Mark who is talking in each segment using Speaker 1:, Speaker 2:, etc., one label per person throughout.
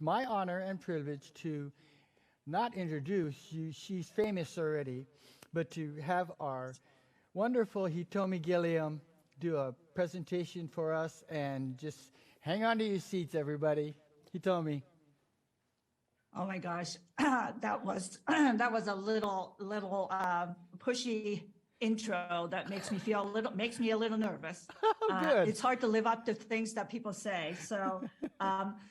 Speaker 1: my honor and privilege to not introduce you, she's famous already, but to have our wonderful Hitomi Gilliam do a presentation for us, and just hang on to your seats, everybody. Hitomi.
Speaker 2: Oh my gosh, that was a little pushy intro that makes me a little nervous.
Speaker 1: Good.
Speaker 2: It's hard to live up to things that people say. So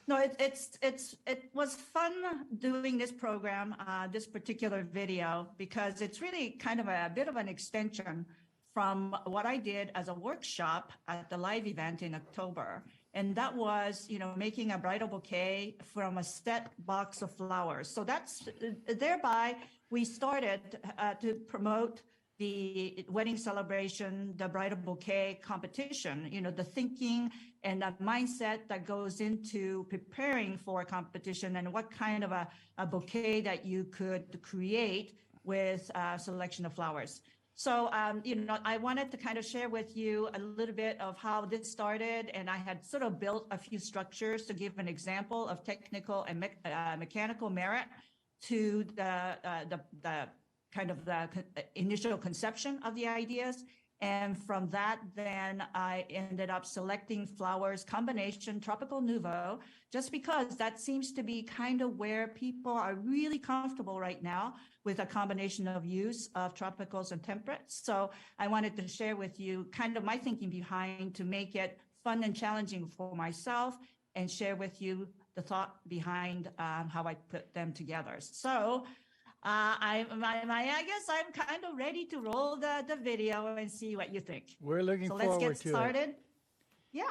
Speaker 2: no, it was fun doing this program, this particular video, because it's really kind of a bit of an extension from what I did as a workshop at the live event in October. And that was, making a bridal bouquet from a set box of flowers. So that's thereby we started to promote the wedding celebration, the bridal bouquet competition, the thinking and the mindset that goes into preparing for a competition, and what kind of a bouquet that you could create with a selection of flowers. So, I wanted to kind of share with you a little bit of how this started, and I had sort of built a few structures to give an example of technical and mechanical merit to the kind of the initial conception of the ideas. And from that, then I ended up selecting flowers combination Tropical Nouveau, just because that seems to be kind of where people are really comfortable right now with a combination of use of tropicals and temperates. So I wanted to share with you kind of my thinking behind to make it fun and challenging for myself, and share with you the thought behind how I put them together. So I guess I'm kind of ready to roll the video and see what you think.
Speaker 1: We're looking forward to it.
Speaker 2: So let's get started. Yeah.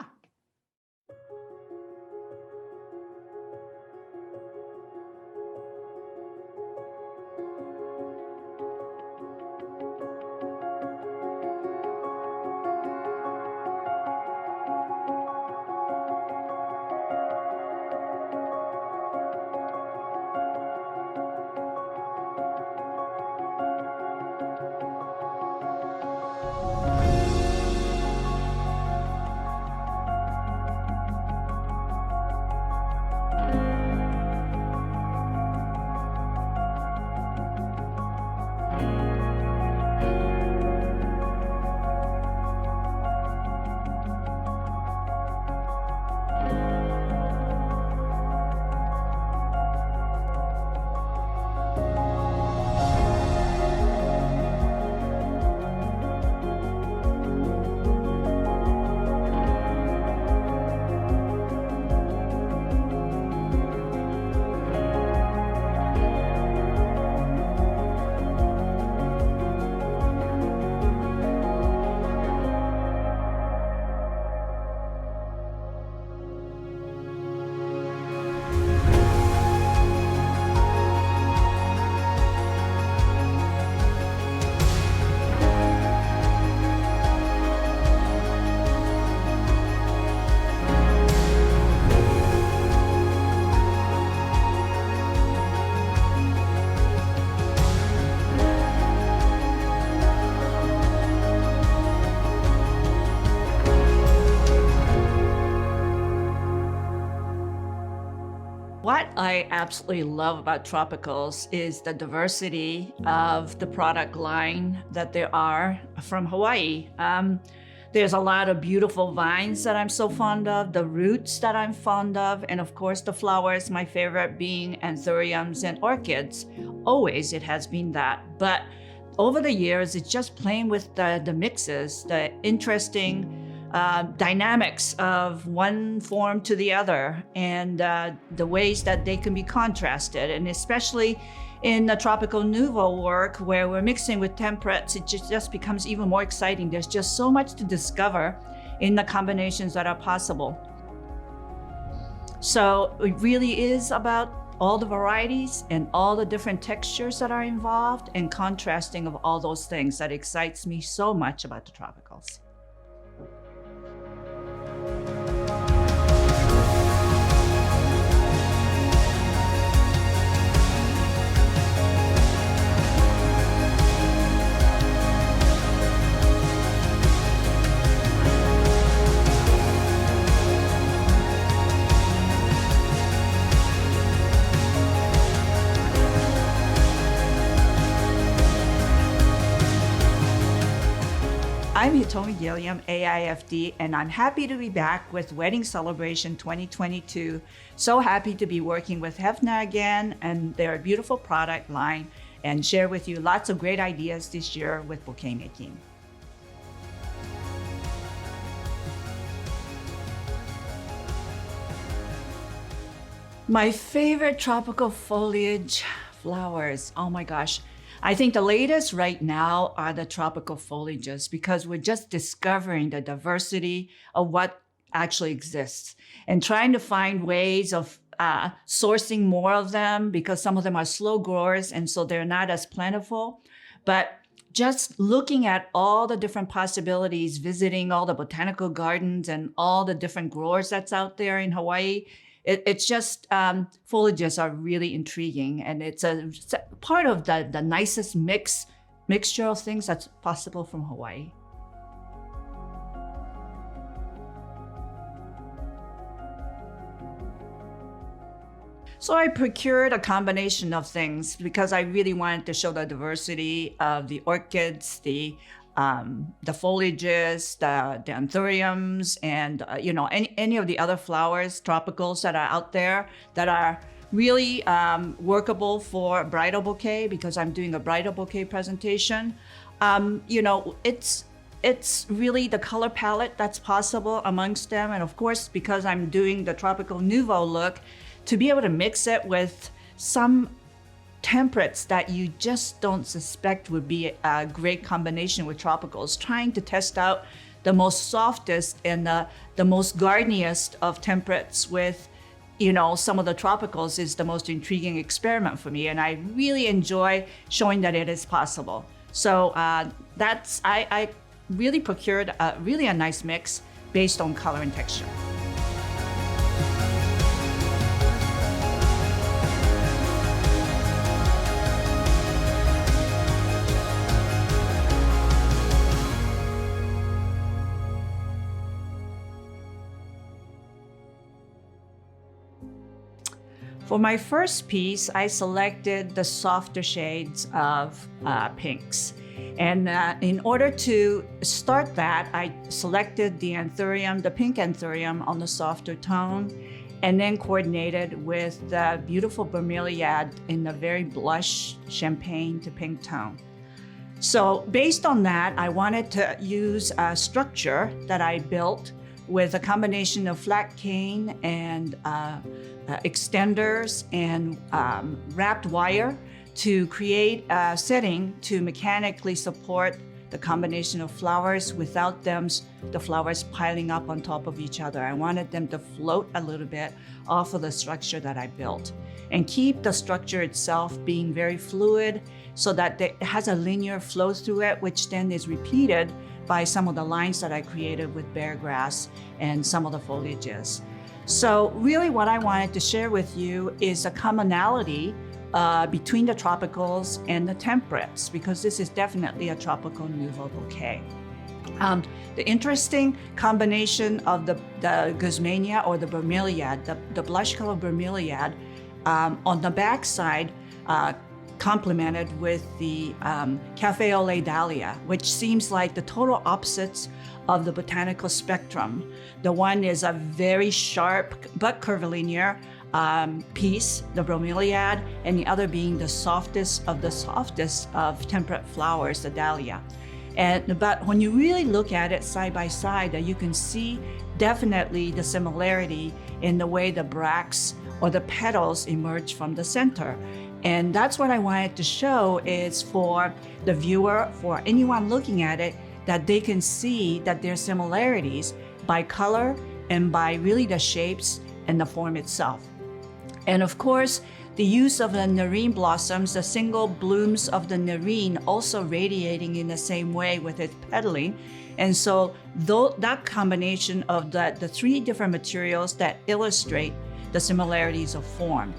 Speaker 2: What I absolutely love about tropicals is the diversity of the product line that there are from Hawaii. There's a lot of beautiful vines that I'm so fond of, the roots that I'm fond of, and of course the flowers, my favorite being anthuriums and orchids. Always it has been that. But over the years, it's just playing with the mixes, the interesting dynamics of one form to the other, and the ways that they can be contrasted. And especially in the Tropical Nouveau work, where we're mixing with temperates, it just becomes even more exciting. There's just so much to discover in the combinations that are possible. So it really is about all the varieties and all the different textures that are involved, and contrasting of all those things that excites me so much about the tropicals. I'm Hitomi Gilliam, AIFD, and I'm happy to be back with Wedding Celebration 2022. So happy to be working with HFNA again and their beautiful product line and share with you lots of great ideas this year with bouquet making. My favorite tropical foliage flowers, oh my gosh. I think the latest right now are the tropical foliages because we're just discovering the diversity of what actually exists and trying to find ways of sourcing more of them because some of them are slow growers and so they're not as plentiful. But just looking at all the different possibilities, visiting all the botanical gardens and all the different growers that's out there in Hawaii, it's just, foliages are really intriguing and it's a part of the nicest mixture of things that's possible from Hawaii. So I procured a combination of things because I really wanted to show the diversity of the orchids, the foliages, the anthuriums, and any of the other flowers, tropicals that are out there that are really workable for a bridal bouquet because I'm doing a bridal bouquet presentation. It's really the color palette that's possible amongst them, and of course because I'm doing the tropical nouveau look, to be able to mix it with some temperates that you just don't suspect would be a great combination with tropicals, trying to test out the most softest and the most gardeniest of temperates with, some of the tropicals is the most intriguing experiment for me. And I really enjoy showing that it is possible. So I really procured a nice mix based on color and texture. For my first piece, I selected the softer shades of pinks. And in order to start that, I selected the anthurium, the pink anthurium on the softer tone, and then coordinated with the beautiful bromeliad in the very blush champagne to pink tone. So based on that, I wanted to use a structure that I built with a combination of flat cane and extenders and wrapped wire to create a setting to mechanically support the combination of flowers without the flowers piling up on top of each other. I wanted them to float a little bit off of the structure that I built and keep the structure itself being very fluid so that it has a linear flow through it, which then is repeated by some of the lines that I created with bear grass and some of the foliages. So really what I wanted to share with you is a commonality between the tropicals and the temperates, because this is definitely a tropical nouveau bouquet. The interesting combination of the guzmania or the bromeliad, the blush color bromeliad, on the back side, complemented with the cafe au lait dahlia, which seems like the total opposites of the botanical spectrum. The one is a very sharp but curvilinear piece, the bromeliad, and the other being the softest of temperate flowers, the dahlia. But when you really look at it side by side, you can see definitely the similarity in the way the bracts or the petals emerge from the center. And that's what I wanted to show is for the viewer, for anyone looking at it, that they can see that there are similarities by color and by really the shapes and the form itself. And of course, the use of the nerine blossoms, the single blooms of the nerine also radiating in the same way with its petaling. And so that combination of the three different materials that illustrate the similarities of form.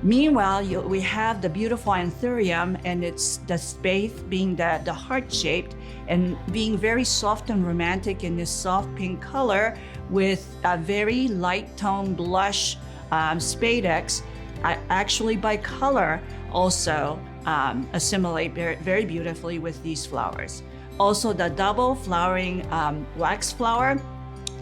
Speaker 2: Meanwhile, we have the beautiful anthurium, and it's the spathe being the heart-shaped and being very soft and romantic in this soft pink color with a very light tone blush spadix, actually by color also assimilate very, very beautifully with these flowers. Also, the double flowering wax flower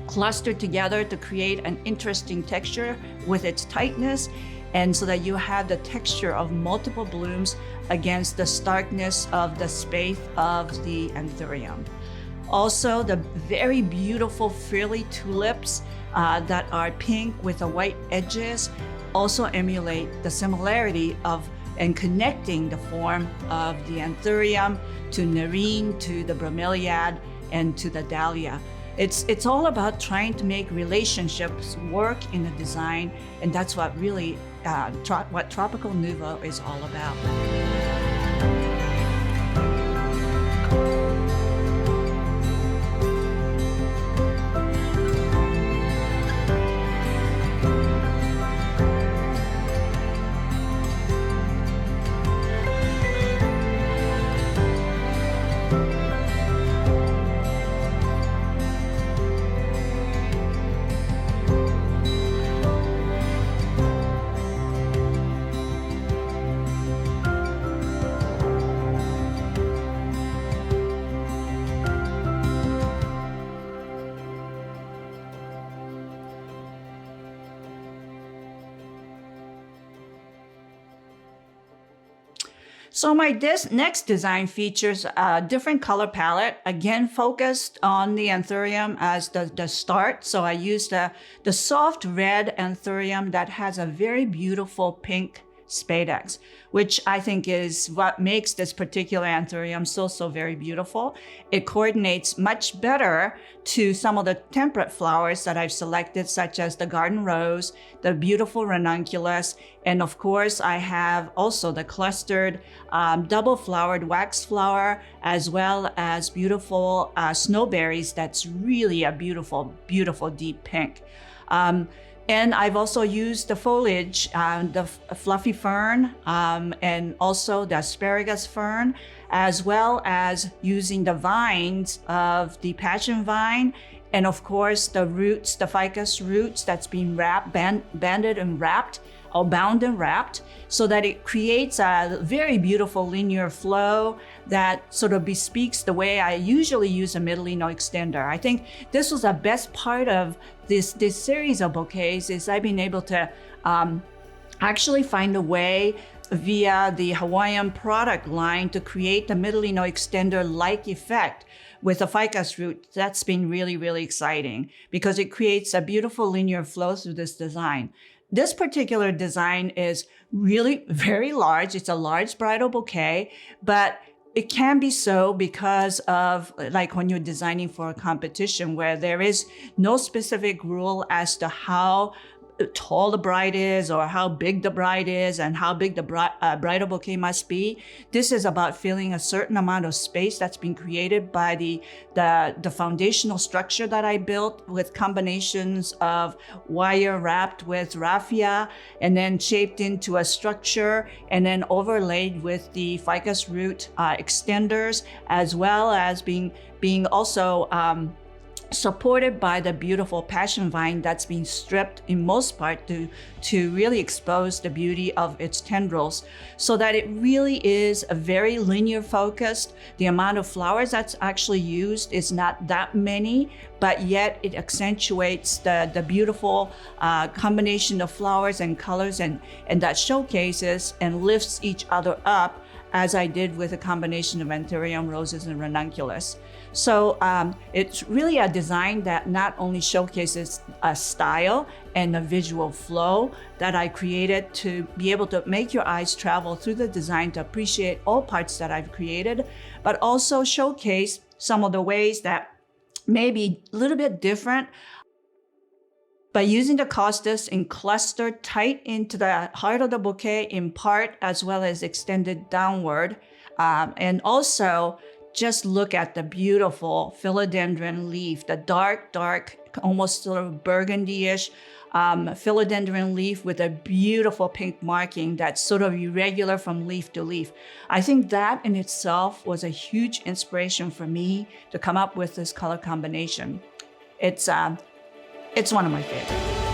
Speaker 2: clustered together to create an interesting texture with its tightness, and so that you have the texture of multiple blooms against the starkness of the space of the anthurium. Also, the very beautiful frilly tulips that are pink with the white edges also emulate the similarity of and connecting the form of the anthurium to nerine, to the bromeliad, and to the dahlia. It's all about trying to make relationships work in a design, and that's what really what Tropical Nouveau is all about. So my next design features a different color palette, again focused on the anthurium as the start. So I used the soft red anthurium that has a very beautiful pink spadix, which I think is what makes this particular anthurium so very beautiful. It coordinates much better to some of the temperate flowers that I've selected, such as the garden rose, the beautiful ranunculus, and of course I have also the clustered double flowered wax flower, as well as beautiful snowberries that's really a beautiful deep pink. And I've also used the foliage, the fluffy fern, and also the asparagus fern, as well as using the vines of the passion vine, and of course the roots, the ficus roots that's been banded and wrapped, or bound and wrapped, so that it creates a very beautiful linear flow that sort of bespeaks the way I usually use a middle-Lino extender. I think this was the best part of this series of bouquets, is I've been able to actually find a way via the Hawaiian product line to create the middle-Lino extender-like effect with a ficus root. That's been really exciting because it creates a beautiful linear flow through this design. This particular design is really very large. It's a large bridal bouquet, but it can be so because of, like, when you're designing for a competition where there is no specific rule as to how tall the bride is or how big the bride is and how big the bridal bouquet must be. This is about filling a certain amount of space that's been created by the foundational structure that I built with combinations of wire wrapped with raffia and then shaped into a structure and then overlaid with the ficus root extenders, as well as being also supported by the beautiful passion vine that's been stripped in most part to really expose the beauty of its tendrils, so that it really is a very linear focused. The amount of flowers that's actually used is not that many, but yet it accentuates the beautiful combination of flowers and colors and that showcases and lifts each other up, as I did with a combination of anthurium, roses, and ranunculus. So it's really a design that not only showcases a style and a visual flow that I created to be able to make your eyes travel through the design to appreciate all parts that I've created, but also showcase some of the ways that may be a little bit different. By using the costus and clustered tight into the heart of the bouquet in part, as well as extended downward, and also just look at the beautiful philodendron leaf, the dark, almost sort of burgundy-ish philodendron leaf with a beautiful pink marking that's sort of irregular from leaf to leaf. I think that in itself was a huge inspiration for me to come up with this color combination. It's one of my favorites.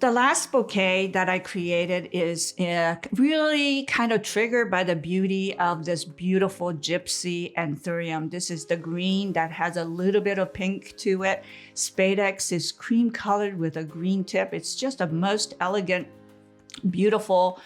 Speaker 2: the last bouquet that I created is really kind of triggered by the beauty of this beautiful gypsy anthurium. This is the green that has a little bit of pink to it. Spadix is cream colored with a green tip. It's just a most elegant, beautiful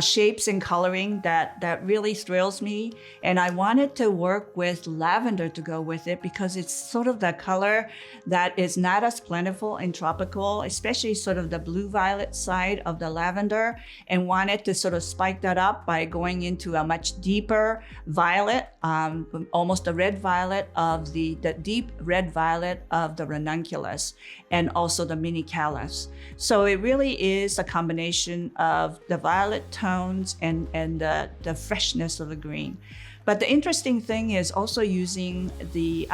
Speaker 2: shapes and coloring that really thrills me. And I wanted to work with lavender to go with it because it's sort of the color that is not as plentiful in tropical, especially sort of the blue violet side of the lavender, and wanted to sort of spike that up by going into a much deeper violet, almost a red violet of the deep red violet of the ranunculus and also the mini callus. So it really is a combination of the violet tones and the freshness of the green. But the interesting thing is also using the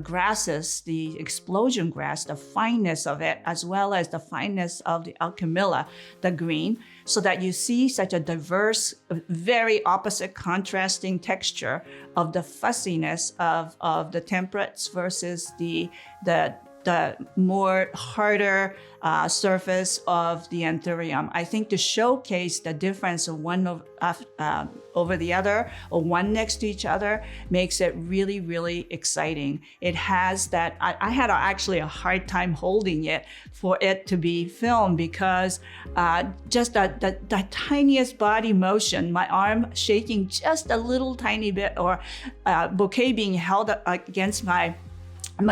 Speaker 2: grasses, the explosion grass, the fineness of it, as well as the fineness of the alchemilla, the green, so that you see such a diverse, very opposite contrasting texture of the fussiness of the temperates versus the more harder surface of the anthurium. I think to showcase the difference of one over the other or one next to each other makes it really, really exciting. It has that, I had actually a hard time holding it for it to be filmed because just the tiniest body motion, my arm shaking just a little tiny bit, or bouquet being held against my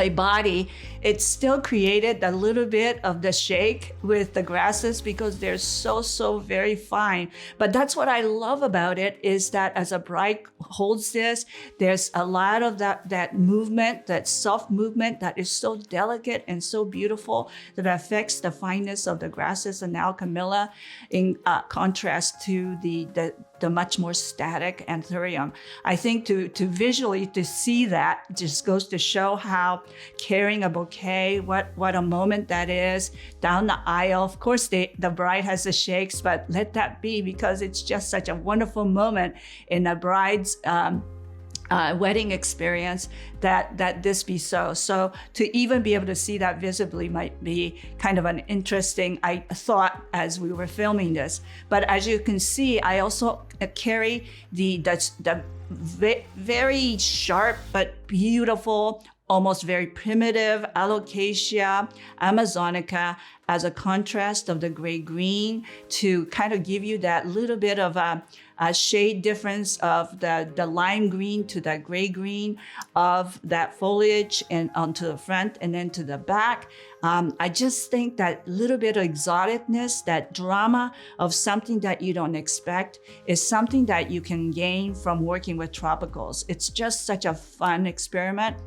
Speaker 2: body, it still created a little bit of the shake with the grasses because they're so very fine. But that's what I love about it, is that as a bride holds this, there's a lot of that movement, that soft movement that is so delicate and so beautiful that affects the fineness of the grasses and alchemilla in contrast to the much more static anthurium. I think to visually to see that just goes to show how carrying a bouquet, what a moment that is down the aisle. Of course, the bride has the shakes, but let that be, because it's just such a wonderful moment in a bride's wedding experience that this be so. So to even be able to see that visibly might be kind of an interesting thought as we were filming this. But as you can see, I also carry the very sharp but beautiful, almost very primitive Alocasia amazonica as a contrast of the gray-green to kind of give you that little bit of a shade difference of the lime green to the gray-green of that foliage and onto the front and then to the back. I just think that little bit of exoticness, that drama of something that you don't expect, is something that you can gain from working with tropicals. It's just such a fun experiment.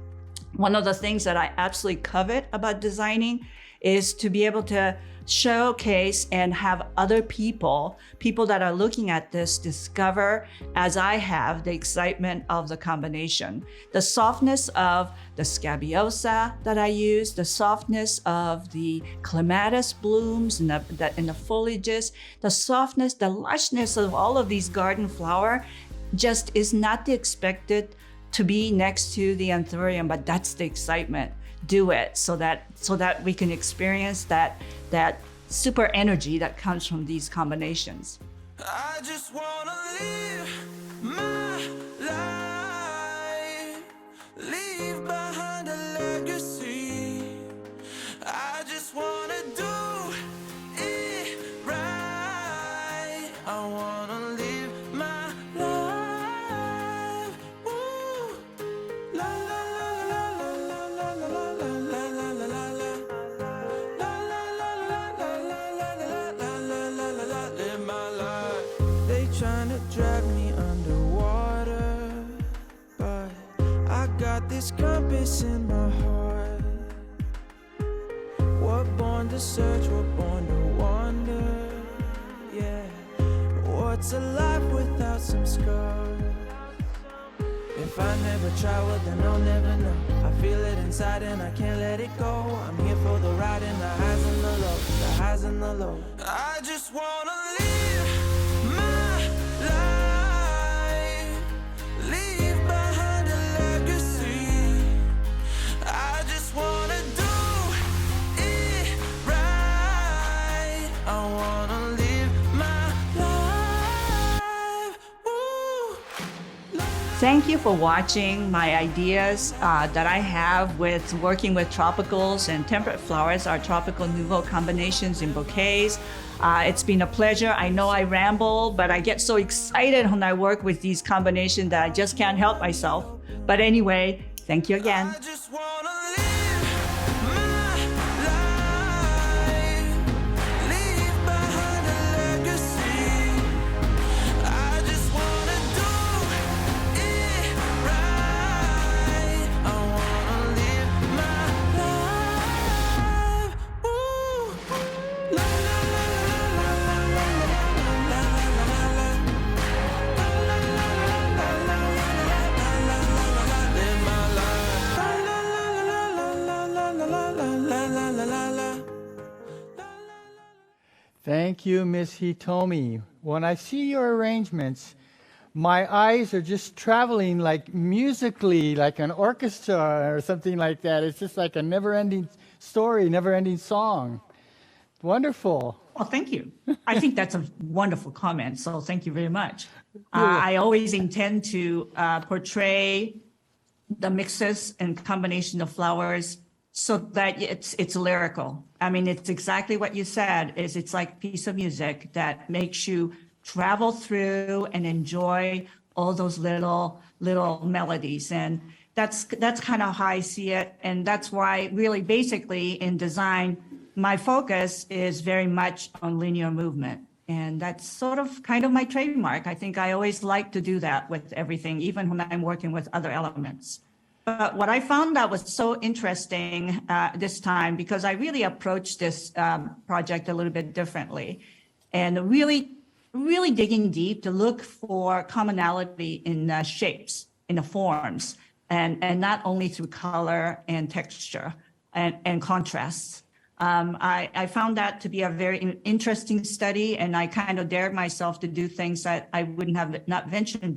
Speaker 2: One of the things that I absolutely covet about designing is to be able to showcase and have other people that are looking at this discover, as I have, the excitement of the combination. The softness of the scabiosa that I use, the softness of the clematis blooms in the foliages, the softness, the lushness of all of these garden flower just is not the expected to be next to the anthurium, but that's the excitement. Do it so that we can experience that super energy that comes from these combinations.
Speaker 3: I just wanna live my life, leave behind a legacy. I just wanna do it right. I wanna live my life. Woo. La la la la la la la la la la la la la la. La la la la la la la la la la. Live my life. They tryna drag me underwater, but I got this compass in my heart. We're born to search, we're born to wander. Yeah, what's a life without some scars? If I never try, well then I'll never know. I feel it inside and I can't let it go. I'm here for the ride and the highs and the lows, the highs and the lows. I just wanna live my life, leave behind a legacy. I just wanna do it right.
Speaker 2: Thank you for watching my ideas that I have with working with tropicals and temperate flowers, our tropical nouveau combinations in bouquets. It's been a pleasure. I know I ramble, but I get so excited when I work with these combinations that I just can't help myself. But anyway, thank you again.
Speaker 3: I just wanna live my life, leave behind a legacy. I just wanna do it right. I wanna live my life. Ooh. La, la, la, la, la, la, la, la, la, la, la, la. La, la, la, la, la, la, la, la, la, live my life. La, la, la, la, la, la, la, la, la, la, la.
Speaker 1: Thank you, Miss Hitomi. When I see your arrangements, my eyes are just traveling like musically, like an orchestra or something like that. It's just like a never-ending story, never-ending song. Wonderful.
Speaker 2: Well, thank you. I think that's a wonderful comment. So thank you very much. I always intend to portray the mixes and combination of flowers so that it's lyrical. I mean, it's exactly what you said. It's like a piece of music that makes you travel through and enjoy all those little melodies. And that's kind of how I see it. And that's why really basically in design, my focus is very much on linear movement. And that's sort of kind of my trademark. I think I always like to do that with everything, even when I'm working with other elements. But what I found that was so interesting this time, because I really approached this project a little bit differently and really digging deep to look for commonality in the shapes, in the forms, and not only through color and texture and contrasts. I found that to be a very interesting study, and I kind of dared myself to do things that I wouldn't have not ventured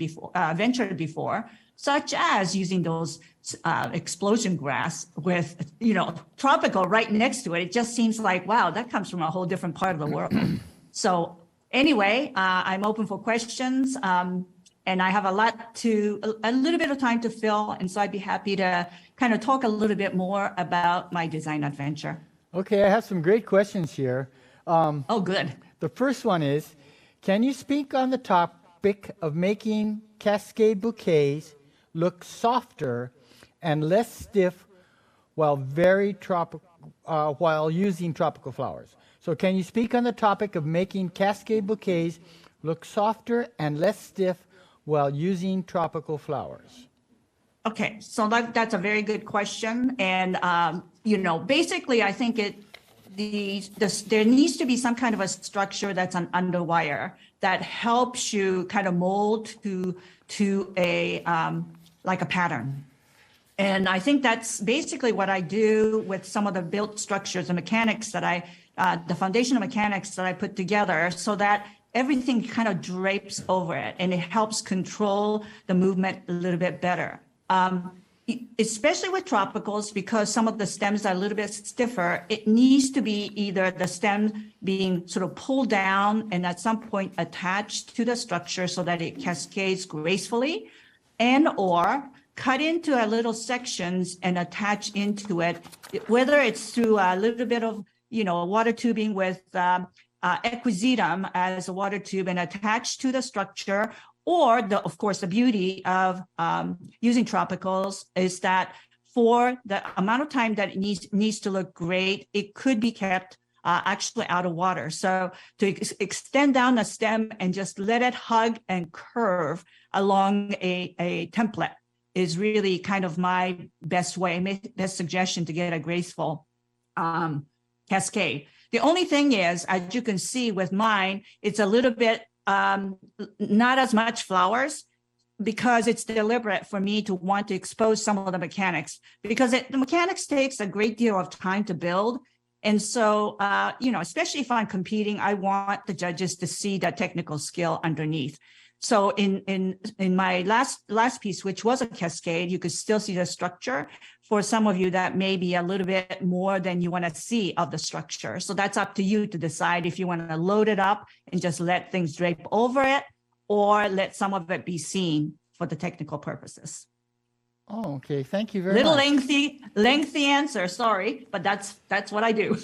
Speaker 2: before, such as using those explosion grass with, tropical right next to it. It just seems like, wow, that comes from a whole different part of the world. So anyway, I'm open for questions, and I have a little bit of time to fill, and so I'd be happy to kind of talk a little bit more about my design adventure.
Speaker 1: Okay, I have some great questions here.
Speaker 2: Oh, good.
Speaker 1: The first one is, can you speak on the topic of making cascade bouquets look softer and less stiff while using tropical flowers? So can you speak on the topic of making cascade bouquets look softer and less stiff while using tropical flowers?
Speaker 2: Okay, so that's a very good question. And, basically, I think there needs to be some kind of a structure that's an underwire that helps you kind of mold to a like a pattern. And I think that's basically what I do with some of the built structures and mechanics that the foundational mechanics that I put together, so that everything kind of drapes over it and it helps control the movement a little bit better. Especially with tropicals, because some of the stems are a little bit stiffer, it needs to be either the stem being sort of pulled down and at some point attached to the structure so that it cascades gracefully, and or cut into a little sections and attach into it, whether it's through a little bit of, water tubing with equisetum as a water tube and attached to the structure. Or of course, the beauty of using tropicals is that for the amount of time that it needs to look great, it could be kept actually out of water. So to extend down the stem and just let it hug and curve along a template is really kind of my best suggestion to get a graceful cascade. The only thing is, as you can see with mine, it's a little bit not as much flowers, because it's deliberate for me to want to expose some of the mechanics, because the mechanics takes a great deal of time to build. And so, especially if I'm competing, I want the judges to see the technical skill underneath. So in my last piece, which was a cascade, you could still see the structure. For some of you, that may be a little bit more than you want to see of the structure. So that's up to you to decide if you want to load it up and just let things drape over it, or let some of it be seen. for the technical purposes.
Speaker 1: Oh, okay. Thank you very
Speaker 2: Little
Speaker 1: much.
Speaker 2: lengthy answer, sorry, but that's what I do.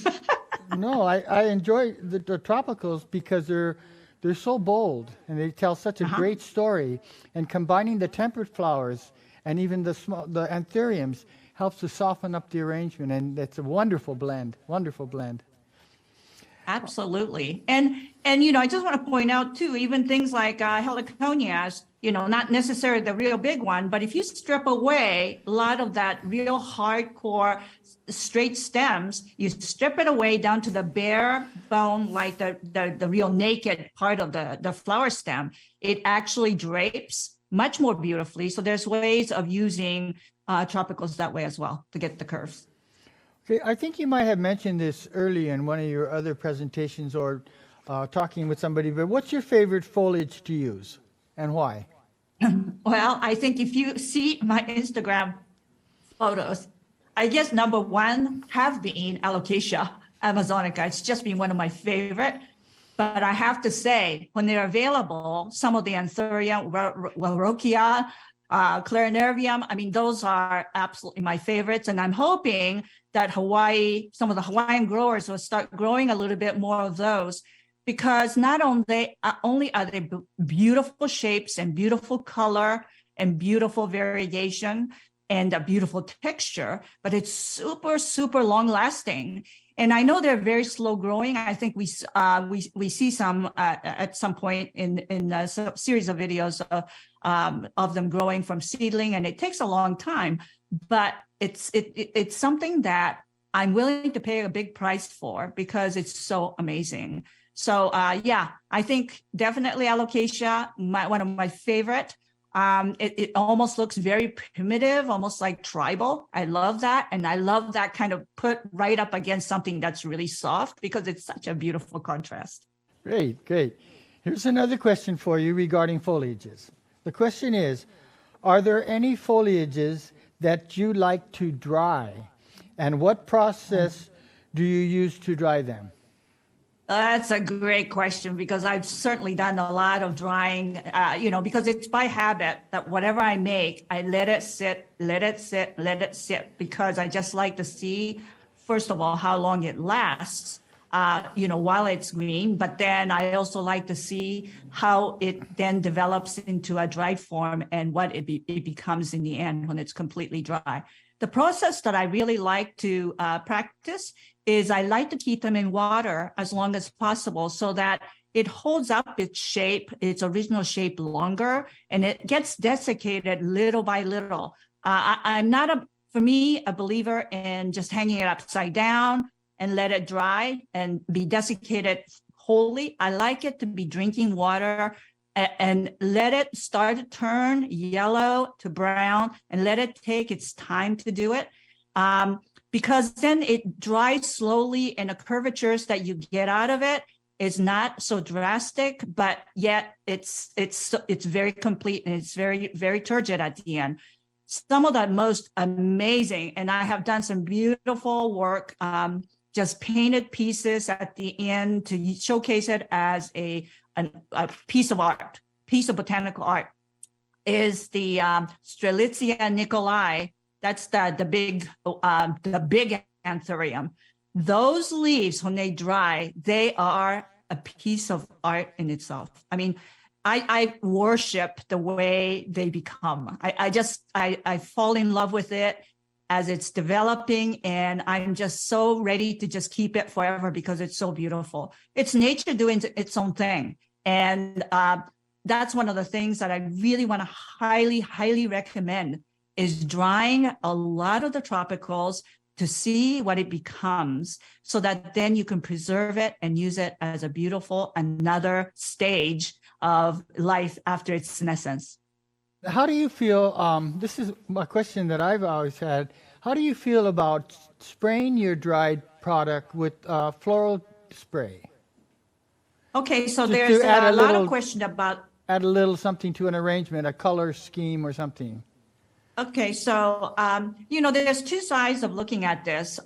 Speaker 1: No, I enjoy the tropicals because they're so bold and they tell such a great story. And combining the temperate flowers and even the anthuriums helps to soften up the arrangement, and it's a wonderful blend. Wonderful blend.
Speaker 2: Absolutely. And I just want to point out too, even things like heliconias, not necessarily the real big one, but if you strip away a lot of that real hardcore straight stems, you strip it away down to the bare bone, like the real naked part of the flower stem, it actually drapes much more beautifully. So there's ways of using tropicals that way as well to get the curves.
Speaker 1: Okay, I think you might have mentioned this earlier in one of your other presentations or talking with somebody, but what's your favorite foliage to use and why?
Speaker 2: Well, I think if you see my Instagram photos, I guess number one have been Alocasia amazonica. It's just been one of my favorite. But I have to say, when they're available, some of the Anthurium, Warocchia, Clarinervium, I mean, those are absolutely my favorites. And I'm hoping that some of the Hawaiian growers will start growing a little bit more of those, because not only are they beautiful shapes and beautiful color and beautiful variegation and a beautiful texture, but it's super, super long lasting. And I know they're very slow growing. I think we see some at some point in a series of videos of them growing from seedling, and it takes a long time, but it's something that I'm willing to pay a big price for because it's so amazing. So yeah, I think definitely Alocasia, one of my favorite. It almost looks very primitive, almost like tribal. I love that. And I love that kind of put right up against something that's really soft because it's such a beautiful contrast.
Speaker 1: Great, great. Here's another question for you regarding foliages. The question is, are there any foliages that you like to dry? And what process do you use to dry them?
Speaker 2: That's a great question because I've certainly done a lot of drying, because it's by habit that whatever I make, I let it sit, because I just like to see, first of all, how long it lasts, while it's green. But then I also like to see how it then develops into a dried form and what it becomes in the end when it's completely dry. The process that I really like to practice is I like to keep them in water as long as possible so that it holds up its shape, its original shape longer, and it gets desiccated little by little. I'm not for me, a believer in just hanging it upside down and let it dry and be desiccated wholly. I like it to be drinking water and let it start to turn yellow to brown and let it take its time to do it. Because then it dries slowly and the curvatures that you get out of it is not so drastic, but yet it's very complete and it's very, very turgid at the end. Some of the most amazing, and I have done some beautiful work, just painted pieces at the end to showcase it as a piece of art, piece of botanical art, is the Strelitzia nicolai. That's the big anthurium. Those leaves, when they dry, they are a piece of art in itself. I mean, I worship the way they become. I fall in love with it as it's developing, and I'm just so ready to just keep it forever because it's so beautiful. It's nature doing its own thing. And that's one of the things that I really want to highly, highly recommend is drying a lot of the tropicals to see what it becomes so that then you can preserve it and use it as a beautiful another stage of life after its senescence.
Speaker 1: How do you feel, this is a question that I've always had, how do you feel about spraying your dried product with floral spray?
Speaker 2: Okay, so
Speaker 1: Just
Speaker 2: there's
Speaker 1: to add
Speaker 2: a lot
Speaker 1: little-
Speaker 2: of question about.
Speaker 1: Add a little something to an arrangement, a color scheme or something.
Speaker 2: Okay, so, there's two sides of looking at this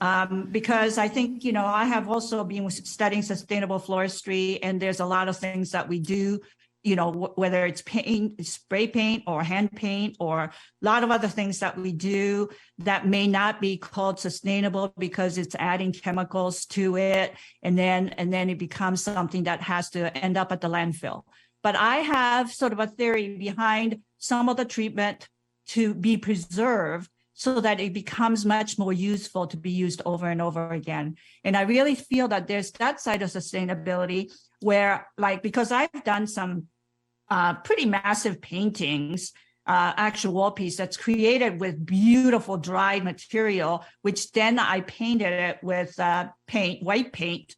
Speaker 2: because I think, I have also been studying sustainable floristry, and there's a lot of things that we do, whether it's paint, spray paint or hand paint, or a lot of other things that we do that may not be called sustainable because it's adding chemicals to it. And then it becomes something that has to end up at the landfill. But I have sort of a theory behind some of the treatment to be preserved so that it becomes much more useful to be used over and over again. And I really feel that there's that side of sustainability where, like, because I've done some pretty massive paintings, actual wall piece that's created with beautiful dry material, which then I painted it with white paint,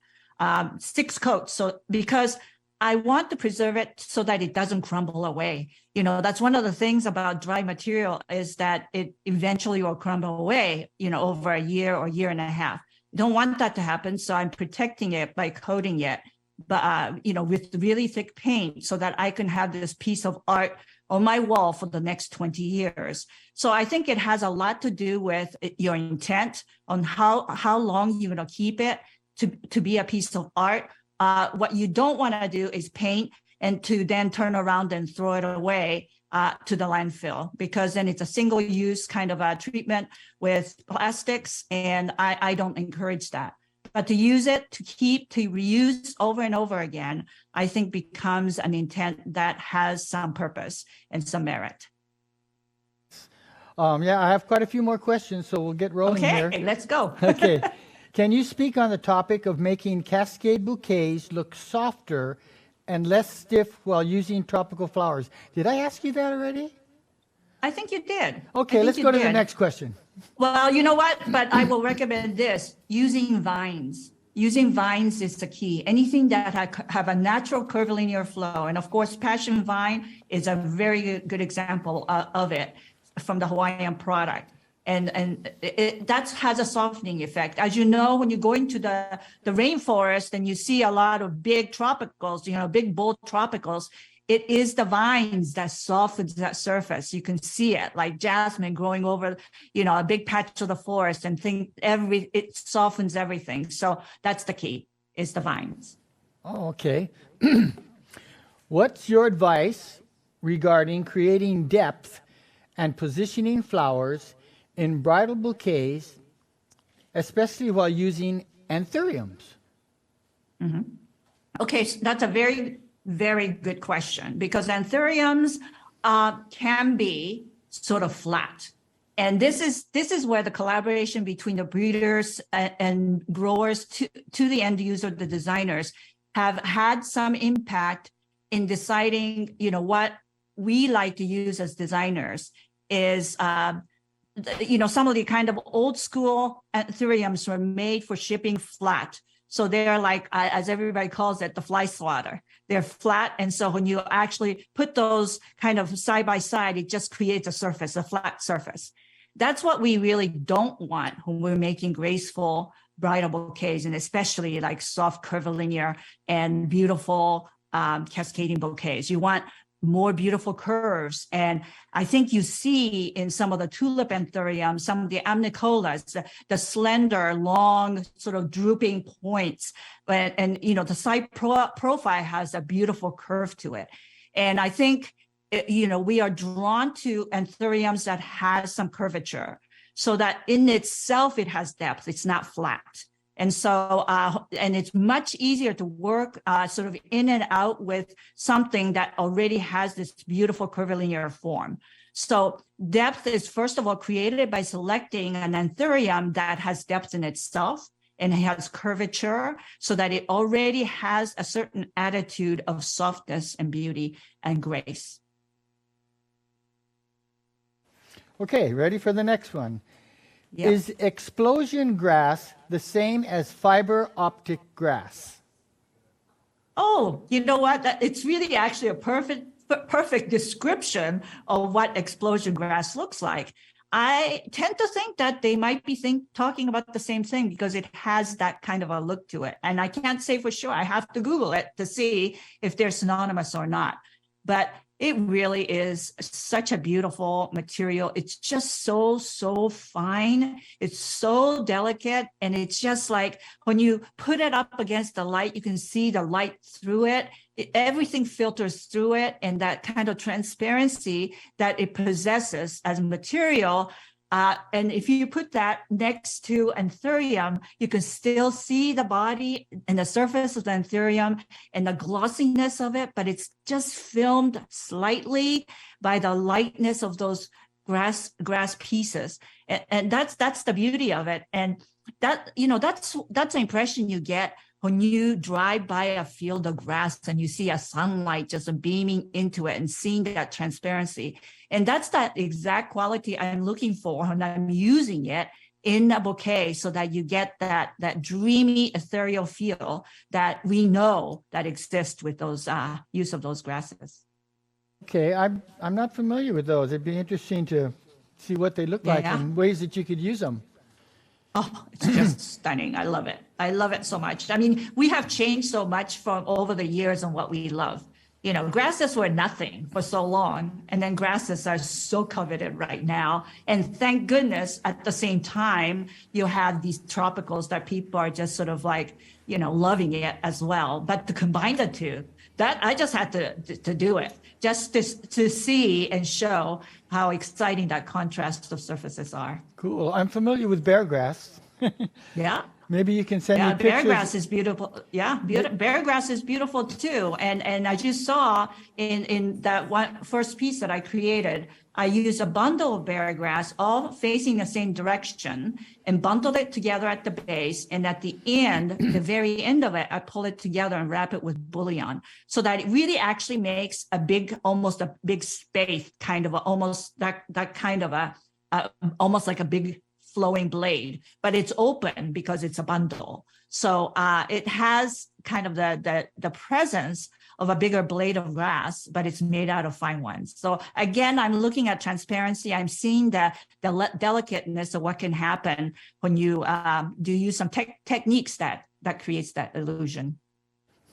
Speaker 2: 6 coats. So because I want to preserve it so that it doesn't crumble away. That's one of the things about dry material is that it eventually will crumble away, over a year or year and a half. Don't want that to happen. So I'm protecting it by coating it, but, with really thick paint so that I can have this piece of art on my wall for the next 20 years. So I think it has a lot to do with your intent on how long you're going to keep it to be a piece of art. What you don't want to do is paint and to then turn around and throw it away to the landfill, because then it's a single use kind of a treatment with plastics. And I don't encourage that. But to use it, to reuse over and over again, I think becomes an intent that has some purpose and some merit.
Speaker 1: Yeah, I have quite a few more questions, so we'll get rolling here.
Speaker 2: Okay, let's go.
Speaker 1: Okay. Can you speak on the topic of making cascade bouquets look softer and less stiff while using tropical flowers? Did I ask you that already?
Speaker 2: I think you did.
Speaker 1: Okay, let's go to the next question.
Speaker 2: Well, you know what? But I will recommend this, using vines. Using vines is the key. Anything that have a natural curvilinear flow. And of course, passion vine is a very good example of it from the Hawaiian product. And that has a softening effect. As you know, when you go into the rainforest and you see a lot of big tropicals, big bold tropicals, it is the vines that softens that surface. You can see it, like jasmine growing over, a big patch of the forest, and it softens everything. So that's the key, is the vines.
Speaker 1: Oh, okay. What's your advice regarding creating depth and positioning flowers in bridal bouquets, especially while using anthuriums?
Speaker 2: Mm-hmm. Okay, so that's a very, very good question, because anthuriums can be sort of flat. And this is where the collaboration between the breeders and growers to the end user, the designers, have had some impact in deciding, what we like to use as designers is some of the kind of old school anthuriums were made for shipping flat. So they're like, as everybody calls it, the fly swatter. They're flat. And so when you actually put those kind of side by side, it just creates a flat surface. That's what we really don't want when we're making graceful bridal bouquets, and especially like soft curvilinear and beautiful cascading bouquets. You want more beautiful curves. And I think you see in some of the tulip anthuriums, some of the amnicolas, the slender, long, sort of drooping points. And the side profile has a beautiful curve to it. And I think, we are drawn to anthuriums that has some curvature, so that in itself, it has depth. It's not flat. And so, and it's much easier to work sort of in and out with something that already has this beautiful curvilinear form. So depth is, first of all, created by selecting an anthurium that has depth in itself and it has curvature, so that it already has a certain attitude of softness and beauty and grace.
Speaker 1: Okay, ready for the next one.
Speaker 2: Yeah.
Speaker 1: Is explosion grass the same as fiber optic grass?
Speaker 2: Oh, you know what? It's really actually a perfect description of what explosion grass looks like. I tend to think that they might be talking about the same thing, because it has that kind of a look to it. And I can't say for sure. I have to Google it to see if they're synonymous or not. But It really is such a beautiful material. It's just so fine. It's so delicate. And it's just like when you put it up against the light, you can see the light through it. Everything filters through it. And that kind of transparency that it possesses as a material. And if you put that next to anthurium, you can still see the body and the surface of the anthurium and the glossiness of it, but it's just filmed slightly by the lightness of those grass pieces. And that's the beauty of it. And that, that's the impression you get when you drive by a field of grass and you see a sunlight just beaming into it and seeing that transparency. And that's that exact quality I'm looking for when I'm using it in a bouquet, so that you get that dreamy ethereal feel that we know that exists with those use of those grasses.
Speaker 1: Okay, I'm not familiar with those. It'd be interesting to see what they look like and ways that you could use them.
Speaker 2: Oh, it's just stunning. I love it. I love it so much. I mean, we have changed so much from over the years on what we love. Grasses were nothing for so long, and then grasses are so coveted right now. And thank goodness, at the same time, you have these tropicals that people are just sort of like, loving it as well. But to combine the two, that I just had to do it, just to see and show how exciting that contrast of surfaces are.
Speaker 1: Cool. I'm familiar with bear grass.
Speaker 2: Yeah.
Speaker 1: Maybe you can send me pictures.
Speaker 2: Bear grass is beautiful. Yeah, bear grass is beautiful too. And as you saw in that one first piece that I created, I used a bundle of bear grass all facing the same direction and bundled it together at the base. And at the end, the very end of it, I pull it together and wrap it with bullion, so that it really actually makes almost a big space, kind of almost that kind of almost like a big flowing blade, but it's open because it's a bundle. So it has kind of the presence of a bigger blade of grass, but it's made out of fine ones. So again, I'm looking at transparency. I'm seeing the delicateness of what can happen when you do use some techniques that creates that illusion.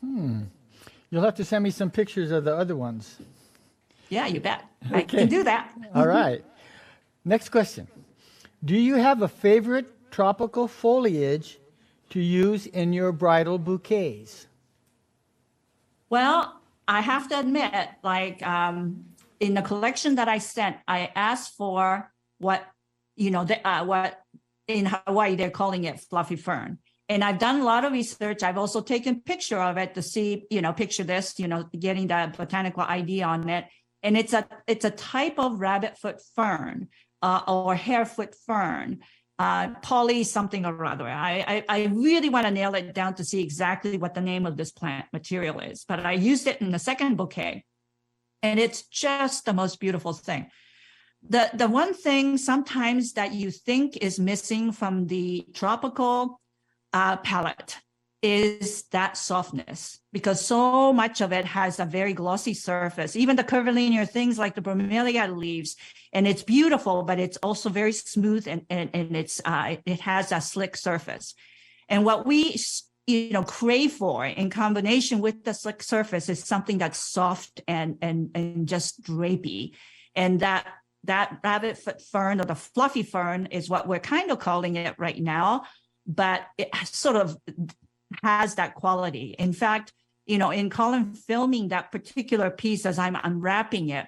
Speaker 1: You'll have to send me some pictures of the other ones.
Speaker 2: Yeah, you bet.
Speaker 1: Okay.
Speaker 2: I can do that.
Speaker 1: All right. Next question. Do you have a favorite tropical foliage to use in your bridal bouquets?
Speaker 2: Well, I have to admit, like in the collection that I sent, I asked for what in Hawaii they're calling it fluffy fern. And I've done a lot of research. I've also taken a picture of it to see, picture this, getting the botanical ID on it. And it's a type of rabbitfoot fern. Or harefoot fern, poly something or other. I really want to nail it down to see exactly what the name of this plant material is, but I used it in the second bouquet, and it's just the most beautiful thing. The one thing sometimes that you think is missing from the tropical palette is that softness, because so much of it has a very glossy surface, even the curvilinear things like the bromeliad leaves, and it's beautiful, but it's also very smooth and it has a slick surface. And what we crave for in combination with the slick surface is something that's soft and just drapey. And that rabbitfoot fern, or the fluffy fern, is what we're kind of calling it right now, but it sort of has that quality. In fact, in Colin filming that particular piece, as I'm unwrapping it,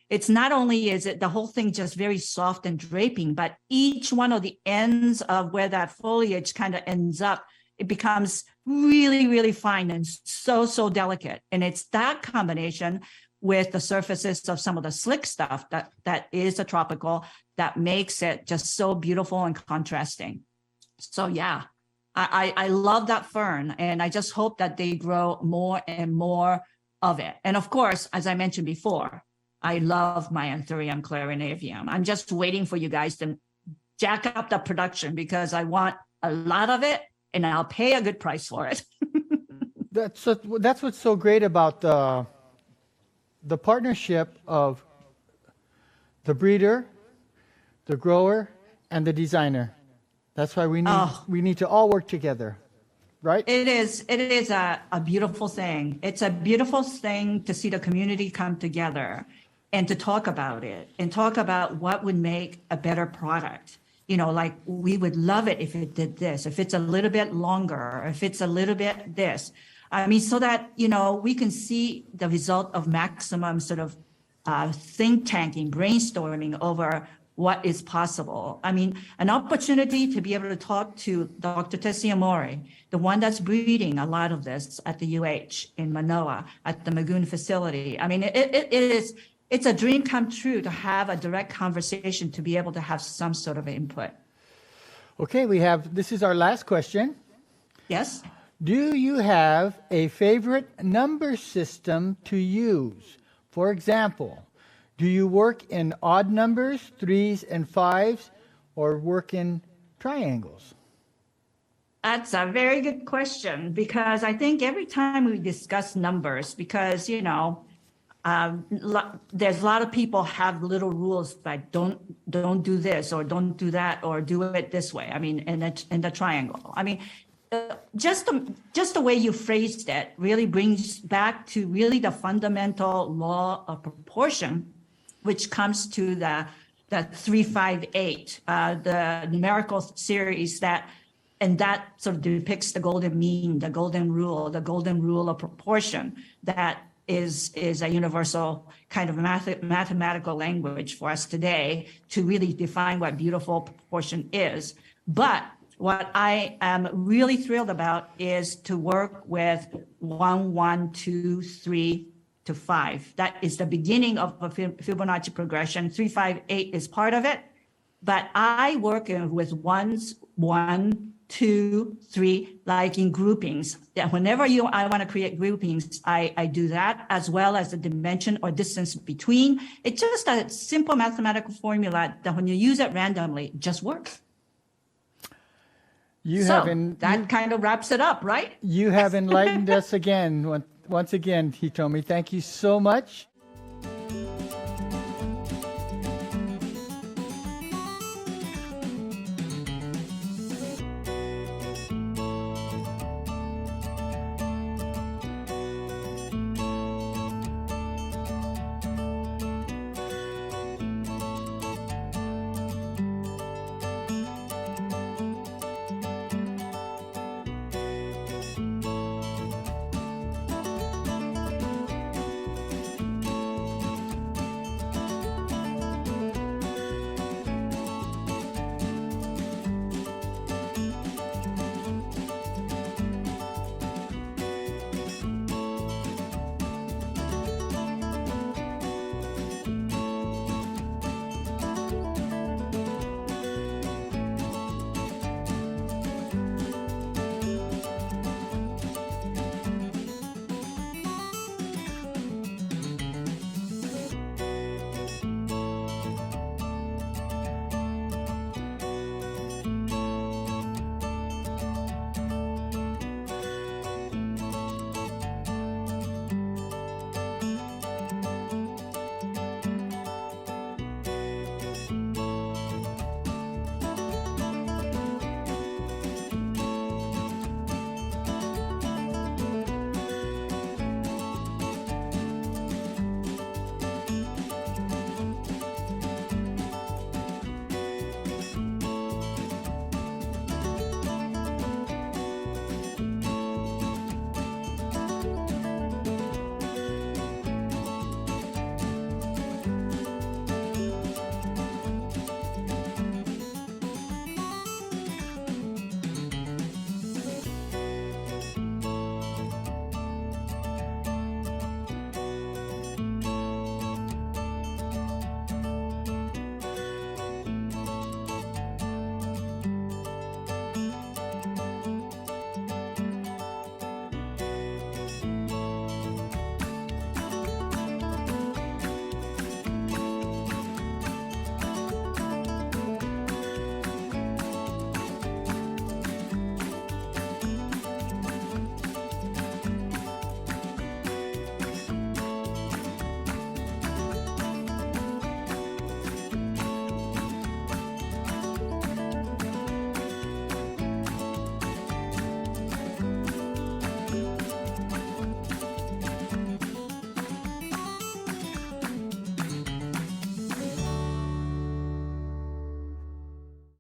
Speaker 2: it's not only is it the whole thing just very soft and draping, but each one of the ends of where that foliage kind of ends up, it becomes really, really fine and so delicate. And it's that combination with the surfaces of some of the slick stuff that is a tropical that makes it just so beautiful and contrasting. So yeah, I love that fern, and I just hope that they grow more and more of it. And of course, as I mentioned before, I love my Anthurium clarinavium. I'm just waiting for you guys to jack up the production, because I want a lot of it, and I'll pay a good price for it.
Speaker 1: That's what's so great about the partnership of the breeder, the grower, and the designer. That's why we need to all work together. right?
Speaker 2: It is a beautiful thing. It's a beautiful thing to see the community come together and to talk about it and talk about what would make a better product. You know, like we would love it if it did this, if it's a little bit longer, if it's a little bit this. I mean, so that, you know, we can see the result of maximum sort of think tanking, brainstorming over what is possible. I mean, an opportunity to be able to talk to Dr. Tessia Mori, the one that's breeding a lot of this at the UH in Manoa, at the Magoon facility. I mean, it's a dream come true to have a direct conversation, to be able to have some sort of input.
Speaker 1: Okay, this is our last question.
Speaker 2: Yes?
Speaker 1: Do you have a favorite number system to use? For example, do you work in odd numbers, 3s and 5s, or work in triangles?
Speaker 2: That's a very good question, because I think every time we discuss numbers, because, you know, there's a lot of people have little rules like don't do this or don't do that or do it this way. I mean, in the triangle. I mean, just the way you phrased it really brings back to really the fundamental law of proportion, which comes to the 358, the numerical series that sort of depicts the golden mean, the golden rule of proportion that is a universal kind of mathematical language for us today to really define what beautiful proportion is. But what I am really thrilled about is to work with 1, 1, 2, 3 to 5. That is the beginning of a Fibonacci progression. 3, 5, 8 is part of it. But I work with ones, 1, 2, 3, like in groupings. Yeah, whenever I want to create groupings, I do that, as well as the dimension or distance between. It's just a simple mathematical formula that when you use it randomly, it just works. That kind of wraps it up, right?
Speaker 1: You have enlightened us again. Once again, Hitomi, thank you so much.